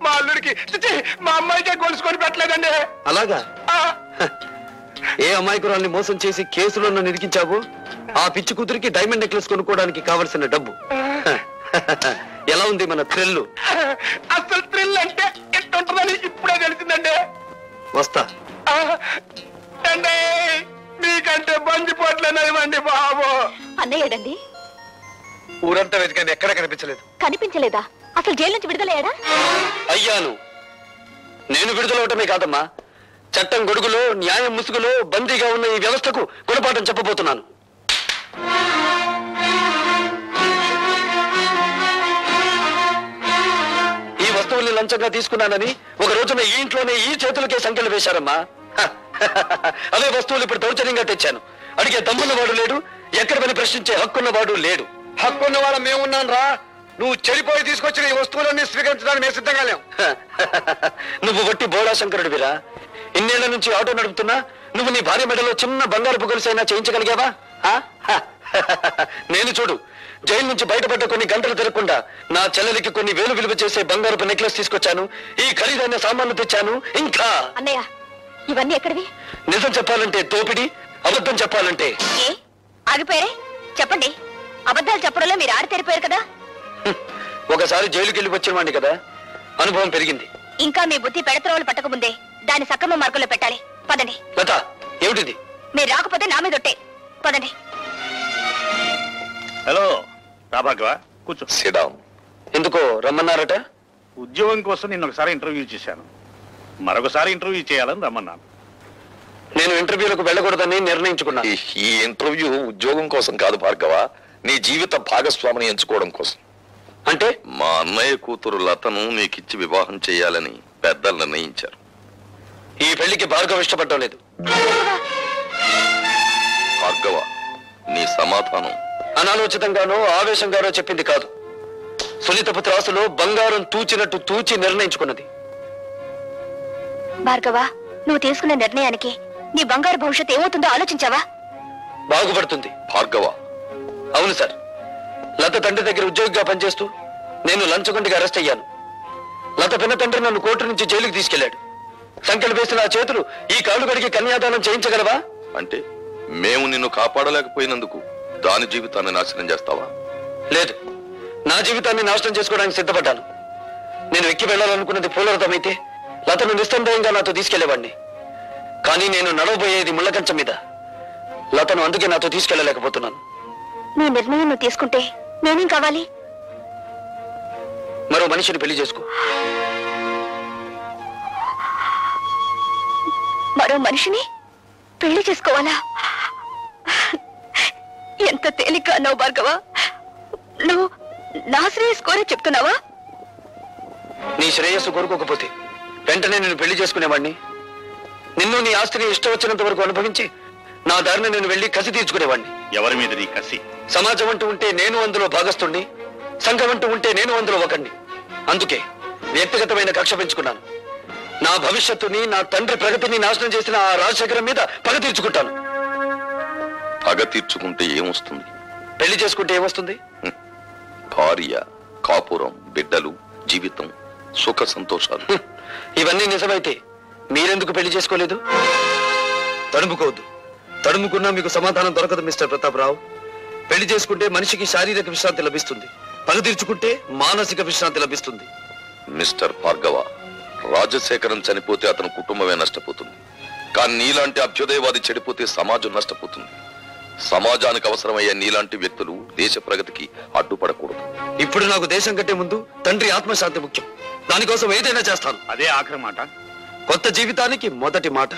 మా అల్లుడికి మా అమ్మాయికే గొలుసుకొని పెట్టలేదండి. అలాగా? ఏ అమాయకురాల్ని మోసం చేసి కేసులో నన్ను ఇరికించావో ఆ పిచ్చి కూతురికి డైమండ్ నెక్లెస్ కొనుక్కోవడానికి కావలసిన డబ్బు. ఎలా ఉంది మన థ్రిల్లు? అసలు థ్రిల్ అంటే ఎట్టుంటుందని ఇప్పుడే తెలిసిందండి. వస్తా. అండి మీకంటే బంజిపోట్లేనివ్వండి బాబు. అన్నయ్యడండి? ఊరంతా వెతికండి, ఎక్కడ కనిపించలేదు. కనిపించలేదా? అసలు జైలు నుంచి విడుదలయ్యాడా? అయ్యాను. నేను విడుదలవటమే కాదమ్మా, చట్టం గొడుగులో న్యాయం ముసుగులో బందీగా ఉన్న ఈ వ్యవస్థకు గుణపాఠం చెప్పబోతున్నాను. ఈ వస్తువుల్ని లంచంగా తీసుకున్నానని ఒక రోజున ఈ ఇంట్లోనే ఈ చేతులకే సంఖ్యలు వేశారమ్మా. అవే వస్తువులు ఇప్పుడు దౌర్జన్యంగా తెచ్చాను. అడిగే దమ్మున్నవాడు లేడు, ఎక్కడ పని ప్రశ్నించే హక్కున్నవాడు లేడు. హక్కున్న వాళ్ళ మేమున్నాను రా. నువ్వు చెడిపోయి తీసుకొచ్చిన ఈ వస్తువులన్నీ స్వీకరించడానికి మేము సిద్ధంగా లేవు. నువ్వు వట్టి బోడా శంకరుడివిరా. ఇన్నేళ్ల నుంచి ఆటో నడుపుతున్నా నువ్వు నీ భార్య మెడలో చిన్న బంగారు గొలుసైనా చేయించగలిగావా? నేను చూడు, జైలు నుంచి బయటపడ్డ కొన్ని గంటలు తిరగకుండా నా చెల్లెలికి కొన్ని వేలు విలువ చేసే బంగారపు నెక్లెస్ తీసుకొచ్చాను, ఈ ఖరీదైన సామాన్లు తెచ్చాను. ఇంకా అన్నయ్య ఇవన్నీ ఎక్కడివి? నిజం చెప్పాలంటే దోపిడి, అబద్ధం చెప్పాలంటే ఏ ఆగిపోయారే? చెప్పండి. అబద్ధాలు చెప్పడంలో మీరు ఆడితేరిపోయారు కదా. ఒకసారి జైలుకి వెళ్ళి వచ్చిన వాడిని కదా, అనుభవం పెరిగింది. ఇంకా మీ బుద్ధి పెడత్రోవలు పట్టకముందే దాన్ని సక్రమ మార్గంలో పెట్టాలి. పదండి. లత, ఏమిటిది? మీరు రాకపోతే నా మీద ఒట్టే. పదండి. హలో రాభాగవ, కూర్చో. సిడాం. ఎందుకో రమ్మన్నారట? ఉద్యోగం కోసం నిన్న ఒకసారి ఇంటర్వ్యూ చేశాను, మరొకసారి ఇంటర్వ్యూ చేయాలని రమ్మన్నాను. నేను ఇంటర్వ్యూలకు వెళ్ళకూడదని నిర్ణయించుకున్నాను. ఈ ఇంటర్వ్యూ ఉద్యోగం కోసం కాదు భార్గవ, నీ జీవిత భాగస్వామిని ఎంచుకోవడం కోసం. అంటే మా అన్నయ్య కూతురు లతను నీకిచ్చి వివాహం చేయాలని పెద్దలు నిర్ణయించారు. ఈ పెళ్లికి భార్గవ ఇష్టపడటం లేదు. భార్గవ, నీ సమాధానం అనాలోచితంగానో ఆవేశంగానో చెప్పింది కాదు. సునీతపు త్రాసులో బంగారం తూచినట్టు తూచి నిర్ణయించుకున్నది. భార్గవ, నువ్వు తీసుకున్న నిర్ణయానికి నీ బంగారు భవిష్యత్తు ఏమవుతుందో ఆలోచించావా? బాగుపడుతుంది. భార్గవ, అవును సార్, లత తండ్రి దగ్గర ఉద్యోగిగా పనిచేస్తూ నేను లంచగొండిగా అరెస్ట్ అయ్యాను. లత పిన్న తండ్రి నన్ను కోర్టు నుంచి జైలుకి తీసుకెళ్లాడు. సంఖ్యలు వేసిన ఆ చేతులు ఈ కాళ్ళు కడిగి కన్యాదానం చేయించగలవా? అంటే మేము నిన్ను కాపాడలేకపోయినందుకు దాని జీవితాన్ని నాశనం చేస్తావా? లేదు, నా జీవితాన్ని నాశనం చేసుకోవడానికి సిద్ధపడ్డాను. నేను ఎక్కి వెళ్లాలనుకున్నది పూలరథమైతే లతను నిస్సందేహంగా నాతో తీసుకెళ్లేవాడిని. కానీ నేను నడవబోయేది ముళ్ళకంచం మీద. లతను అందుకే నాతో తీసుకెళ్లలేకపోతున్నాను. నీ నిర్ణయం నువ్వు తీసుకుంటే నేనేం కావాలి? మరో మనిషిని పెళ్లి చేసుకో. మరో మనిషిని పెళ్లి చేసుకోవాలా? ఎంత తేలిక అన్నావు భార్గవ. నువ్వు నా శ్రేయస్ కోరే చెప్తున్నావా? నీ శ్రేయస్సు కోరుకోకపోతే వెంటనే నేను పెళ్లి చేసుకునేవాడిని. నిన్ను నీ ఆస్తిని ఇష్టం వచ్చినంత వరకు అనుభవించి నా దారిని నేను వెళ్లి కసి తీర్చుకునేవాడిని. ఎవరి మీద నీ కసి? సమాజం అంటూ ఉంటే నేను అందులో భాగస్తుణ్ణి, సంఘం అంటూ ఉంటే నేను అందులో ఒకణ్ణి. అందుకే వ్యక్తిగతమైన కక్ష పెంచుకున్నాను. నా భవిష్యత్తుని, నా తండ్రి ప్రగతిని నాశనం చేసిన ఆ రాజశేఖరం మీద పగ తీర్చుకుంటాను. పగ తీర్చుకుంటే ఏమొస్తుంది? పెళ్లి చేసుకుంటే ఏమొస్తుంది? భార్య, కాపురం, బిడ్డలు, జీవితం, సుఖ సంతోషాలు. ఇవన్నీ నిజమైతే మీరెందుకు పెళ్లి చేసుకోలేదు? తడుముకోవద్దు. తడుముకున్నా మీకు సమాధానం దొరకదు మిస్టర్ ప్రతాపరావు. పెళ్లి చేసుకుంటే మనిషికి శారీరక విశ్రాంతి లభిస్తుంది, పగ తీర్చుకుంటే మానసిక విశ్రాంతి లభిస్తుంది. మిస్టర్ భార్గవ, రాజశేఖరం చనిపోతే అతని కుటుంబమే నష్టపోతుంది. కానీ నీలాంటి అభ్యుదయవాది చెడిపోతే సమాజం నష్టపోతుంది. సమాజానికి అవసరమయ్యే నీలాంటి వ్యక్తులు దేశ ప్రగతికి అడ్డుపడకూడదు. ఇప్పుడు నాకు దేశం కంటే ముందు తండ్రి ఆత్మశాంతి ముఖ్యం. దానికోసం ఏదైనా చేస్తాను. అదే ఆఖరి మాట. కొత్త జీవితానికి మొదటి మాట.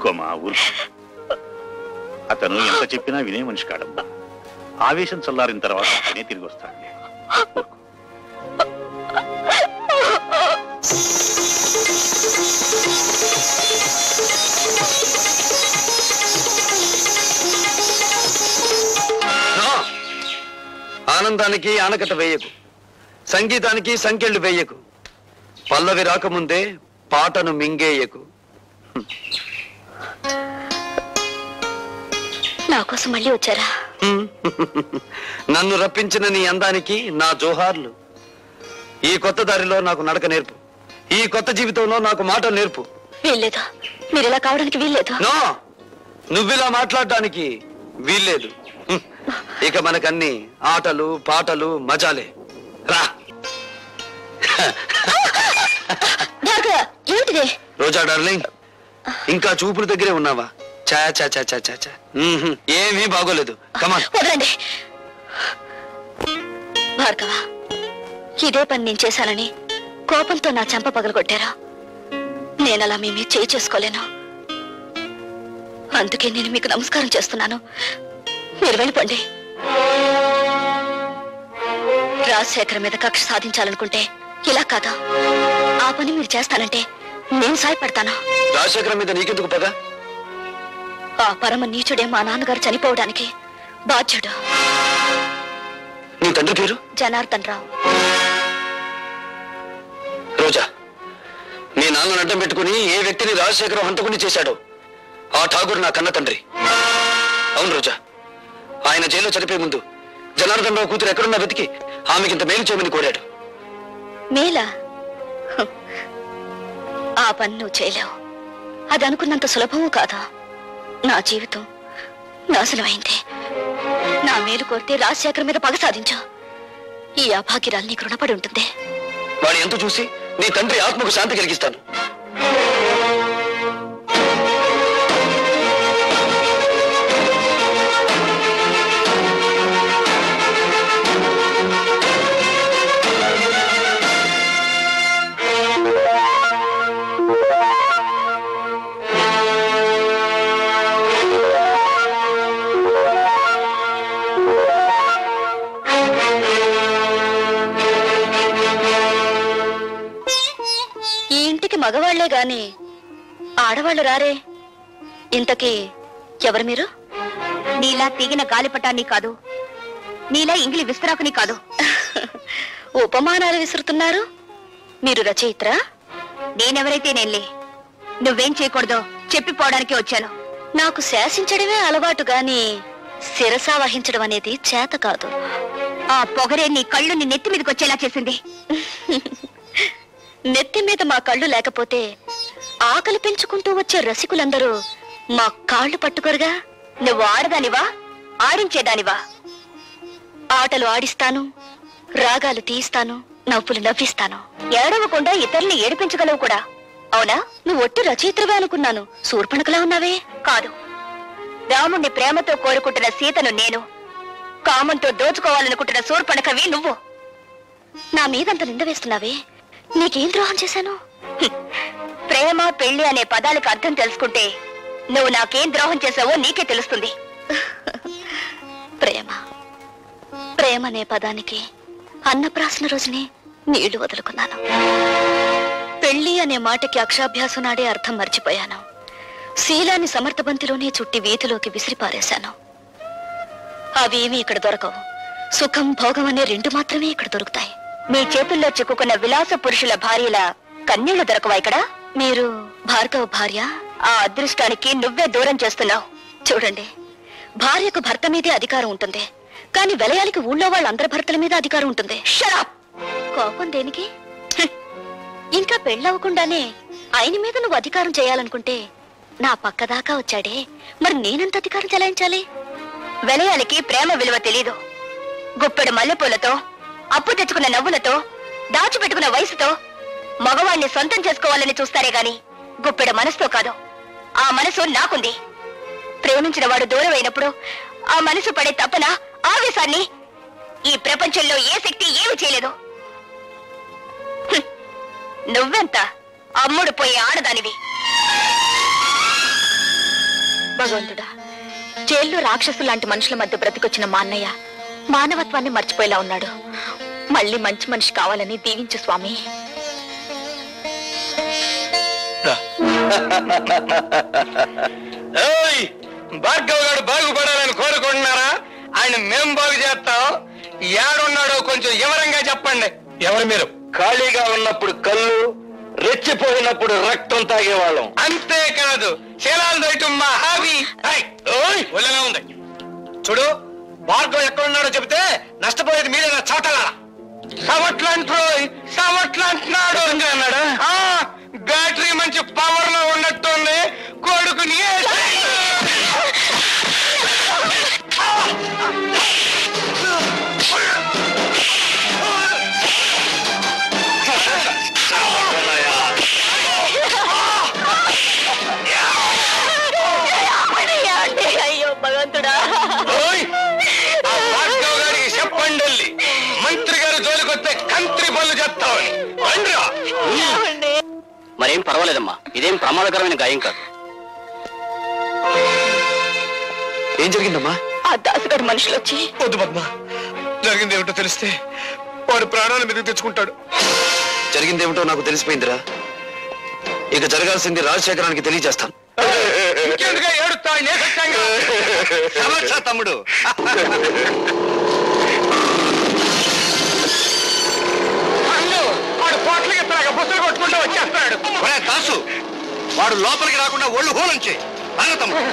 ఊరుకోమా ఊరుకో. అతను ఎంత చెప్పినా వినే మనిషి కాడమ్మా. ఆవేశం చల్లారిన తర్వాత అతనే తిరిగి వస్తాడులే. ఊరుకో. ఆనందానికి ఆనకట్ట వేయకు, సంగీతానికి సంకెళ్ళు వేయకు, పల్లవి రాకముందే పాటను మింగేయకు. నా కోసం మళ్ళీ వచ్చారా? నన్ను రప్పించిన నీ అందానికి నా జోహార్లు. ఈ కొత్త దారిలో నాకు నడక నేర్పు, ఈ కొత్త జీవితంలో నాకు మాట నేర్పు. వీల్లేదు, మీరు ఇలా కావడానికి వీల్లేదు. నో, నువ్విలా మాట్లాడడానికి వీల్లేదు. ఇక మనకన్ని ఆటలు పాటలు మజాలే. రా. ఏమిటిదే? రోజా డార్లింగ్, ఇంకా చూపుల దగ్గరే ఉన్నావా? చా చా చా చా చా చా. ఏమీ బాగోలేదు. కమాన్. వదలండి భార్గవ, ఇదే పని నేను చేశానని కోపంతో నా చెంప పగలగొట్టారా? నేనలా మీ మీద చేయి చేసుకోలేను. అందుకే నేను మీకు నమస్కారం చేస్తున్నాను. మీరు వెళ్ళిపోండి. రాజశేఖర్ మీద కక్ష సాధించాలనుకుంటే ఇలా కాదా? ఆ పని మీరు చేస్తానంటే నేను సాయపడతాను. రాజశేఖర్ మీద నీకెందుకు పగ? ఆ పరమ నీచుడే మా నాన్నగారు చనిపోవడానికి బాధ్యుడు. నీ తండ్రి పేరు? జనార్దన్ రావు. రోజా, నీ నాన్నను అడ్డం పెట్టుకుని ఏ వ్యక్తిని రాజశేఖరం హంతకుని చేశాడో ఆ ఠాగూర్ నా కన్న తండ్రి. అవును రోజా, ఆయన జైల్లో చనిపోయే ముందు జనార్దన్ రావు కూతురు ఎక్కడున్నా వెతికి ఆమెకింత మేలు చేయమని కోరాడు. మేలా? ఆ పని నువ్వు చేయలేవు. అది అనుకున్నంత సులభమూ కాదా? నా జీవితం నాశనమైంది. నా మేలు కోరితే రాజశేఖర్ మీద పగ సాధించా. ఈ అభాగ్యరాలు నీకు రుణపడి ఉంటుంది. వాడు ఎంత చూసి నీ తండ్రి ఆత్మకు శాంతి కలిగిస్తాను. మగవాళ్లే గాని ఆడవాళ్లు రారే. ఇంతకీ ఎవరు మీరు? నీలా తీగిన గాలిపటాన్ని కాదు, నీలా ఇంగిలి విస్తరాకుని కాదు. ఉపమానాలు విసురుతున్నారు. మీరు రచయిత్రా? నేనెవరైతే నేనులే. నువ్వేం చేయకూడదో చెప్పిపోవడానికి వచ్చాను. నాకు శాసించడమే అలవాటు గాని శిరసా వహించడం అనేది చేత కాదు. ఆ పొగరే నీ కళ్ళు నీ నెత్తి మీదకి వచ్చేలా చేసింది. నెత్తి మీద మా కళ్ళు లేకపోతే ఆకలి పెంచుకుంటూ వచ్చే రసికులందరూ మా కాళ్ళు పట్టుకోరుగా. నువ్వు ఆడదానివా, ఆడించేదానివా? ఆటలు ఆడిస్తాను, రాగాలు తీయిస్తాను, నవ్వులు నవ్విస్తాను. ఏడవకుండా ఇతరుల్ని ఏడిపించగలవు కూడా. అవునా? నువ్వు ఒట్టు రచయిత్రవే అనుకున్నాను. శూర్పణఖలా ఉన్నావే. కాదు, రాముణ్ణి ప్రేమతో కోరుకుంటున్న సీతను నేను, కామంతో దోచుకోవాలనుకుంటున్న శూర్పణఖవి నువ్వు. నా మీదంత నింద వేస్తున్నావే. నీకేం ద్రోహం చేశాను? ప్రేమ పెళ్లి అనే పదాలకు అర్థం తెలుసుకుంటే నువ్వు నాకేం ద్రోహం చేసావో నీకే తెలుస్తుంది. ప్రేమ ప్రేమ అనే పదానికి అన్నప్రాసన రోజునే నీళ్లు వదులుకున్నాను. పెళ్లి అనే మాటకి అక్షాభ్యాసం నాడే అర్థం మర్చిపోయాను. శీలాన్ని సమర్థబంతిలోనే చుట్టి వీధిలోకి విసిరిపారేశాను. అవేమీ ఇక్కడ దొరకవు. సుఖం భోగం అనే రెండు మాత్రమే ఇక్కడ దొరుకుతాయి. మీ చేతుల్లో చిక్కుకున్న విలాస పురుషుల భార్యల కన్నీళ్లు దొరకవా ఇక్కడ? మీరు భార్గవ భార్య? ఆ అదృష్టానికి నువ్వే దూరం చేస్తున్నావు. చూడండి, భార్యకు భర్త మీదే అధికారం ఉంటుంది, కానీ వెలయాలికి ఊళ్ళో వాళ్ళందరి భర్తల మీద అధికారం ఉంటుంది. కోపం దేనికి? ఇంకా పెళ్ళవకుండానే ఆయన మీద నువ్వు అధికారం చేయాలనుకుంటే నా పక్కదాకా వచ్చాడే, మరి నేనెంత అధికారం చెలాయించాలి? వెలయాలికి ప్రేమ విలువ తెలీదు. గుప్పెడు మల్లెపూలతో, అప్పు తెచ్చుకున్న నవ్వులతో, దాచిపెట్టుకున్న వయసుతో మగవాణ్ణి సొంతం చేసుకోవాలని చూస్తారే గాని గుప్పెడు మనసుతో కాదు. ఆ మనసు నాకుంది. ప్రేమించిన వాడు దూరం అయినప్పుడు ఆ మనసు పడే తపన, ఆవేశాన్ని ఈ ప్రపంచంలో ఏ శక్తి ఏమి చేయలేదు. నువ్వెంత అమ్ముడు పోయే ఆడదానివి. భగవంతుడా, జైల్లో రాక్షసు లాంటి మనుషుల మధ్య బ్రతికొచ్చిన మా అన్నయ్య మానవత్వాన్ని మర్చిపోయేలా ఉన్నాడు. మళ్ళీ మంచి మనిషి కావాలని దీవించు స్వామి. భార్గవ్ గారు బాగుపడాలని కోరుకుంటున్నారా? ఆయన మేం బాగు చేస్తాం. ఏడున్నాడో కొంచెం వివరంగా చెప్పండి. ఎవరు మీరు? ఖాళీగా ఉన్నప్పుడు కళ్ళు, రెచ్చిపోయినప్పుడు రక్తం తాగేవాళ్ళం. అంతేకాదు, శీలాలు దయటం మా హాబీ. ఒళ్ళగా ఉంది. చూడు, భార్గవ్ ఎక్కడున్నాడో చెబితే నష్టపోయేది మీరేనా చవటలా? సమట్లంటున్నాడు అన్నాడా? బ్యాటరీ మంచి పవర్ లో ఉన్నట్టుంది. కొడుకుని అయ్యో భగవంతుడా, భార్గవ్ గారికి చెప్పండి, మంత్రి గారు జోలికొస్తే కంత్రి పనులు చేస్తావు. మరేం పర్వాలేదమ్మా, ఇదేం ప్రమాదకరమైన గాయం కాదు. ఏం జరిగిందమ్మా? ఆ దాసుగారు మనుషులు వచ్చి. వద్దు పద్మ, జరిగింది ఏమిటో తెలిస్తే వాడు ప్రాణాల మీద తెచ్చుకుంటాడు. జరిగిందేమిటో నాకు తెలిసిపోయిందిరా. ఇక జరగాల్సింది రాజశేఖరానికి తెలియజేస్తాను. సమస్య తమ్ముడు. వాడు పోట్లకి బుసలు కొట్టుకుంటూ వచ్చేస్తాడు. దాసు, వాడు లోపలికి రాకుండా ఒళ్ళు హోలంచే తమ్ముడు.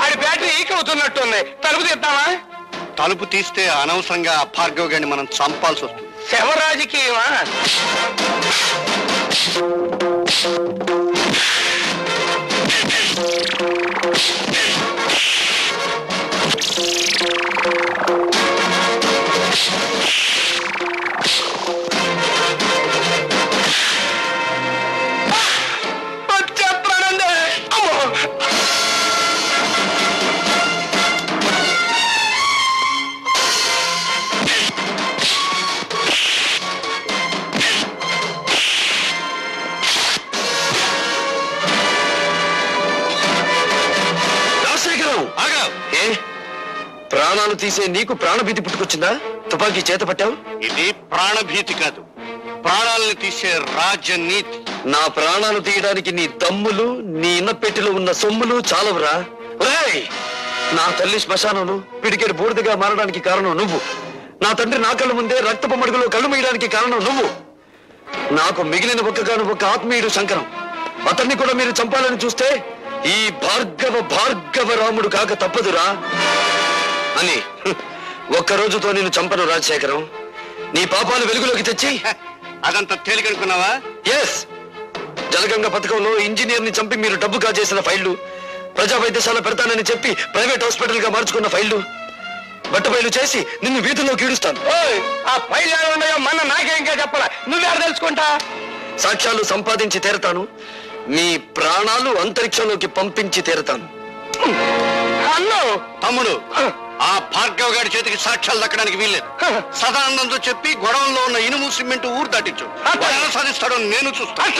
ఆడి బ్యాటరీ ఈక్ అవుతున్నట్టుంది. తలుపు తీద్దామా? తలుపు తీస్తే అనవసరంగా భార్గవ్ గారిని మనం చంపాల్సి వస్తుంది. శవరాజకీయమా? ప్రాణాలు తీసే నీకు ప్రాణభీతి పుట్టుకొచ్చిందా? తుపాకీ చేత పట్టావు. ఇది ప్రాణభీతి కాదు, ప్రాణాలను తీసే రాజనీతి. నా ప్రాణాలు తీయడానికి నీ దమ్ములు, నీ ఇన్నపెట్టిలో ఉన్న సొమ్ములు చాలవురా. నా తల్లి శ్మశానంలో పిడికేడు బూడిదగా మారడానికి కారణం నువ్వు. నా తండ్రి నా కళ్ళ ముందే రక్తపు మడుగులో కళ్ళు మీయడానికి కారణం నువ్వు. నాకు మిగిలిన ఒక్కగాను ఒక ఆత్మీయుడు శంకరం. అతన్ని కూడా మీరు చంపాలని చూస్తే ఈ భార్గవ రాముడు కాక తప్పదురా అని ఒక్కరోజుతో నేను చంపను రాజశేఖరం. నీ పాపాలు వెలుగులోకి తెచ్చి అదంతా తేలికనుకున్నావా? ఎస్, జలగంగ పథకంలో ఇంజనీర్ ని చంపి మీరు డబ్బు కాజేసిన ఫైళ్లు, ప్రజా వైద్యశాల పెడతానని చెప్పి ప్రైవేట్ హాస్పిటల్ గా మార్చుకున్న ఫైళ్లు, బట్టబయలు చేసి నిన్ను వీధుల్లో కీడుస్తాను. ఆ ఫైల్ ఉన్నాయో మన నాకేంకా చెప్పాలా? నువ్వెవరు తెలుసుకుంటా? సాక్ష్యాలు సంపాదించి తీరతాను. మీ ప్రాణాలు అంతరిక్షంలోకి పంపించి తీరతాను. అన్ను తమ్ముడు, ఆ భార్గవ్ గారి చేతికి సాక్ష్యాలు దక్కడానికి వీల్లేదు. సదానందంతో చెప్పి గొడవల్లో ఉన్న ఇనుము సిమెంట్ ఊరు దాటించు. సాధిస్తాడో నేను చూస్తాను.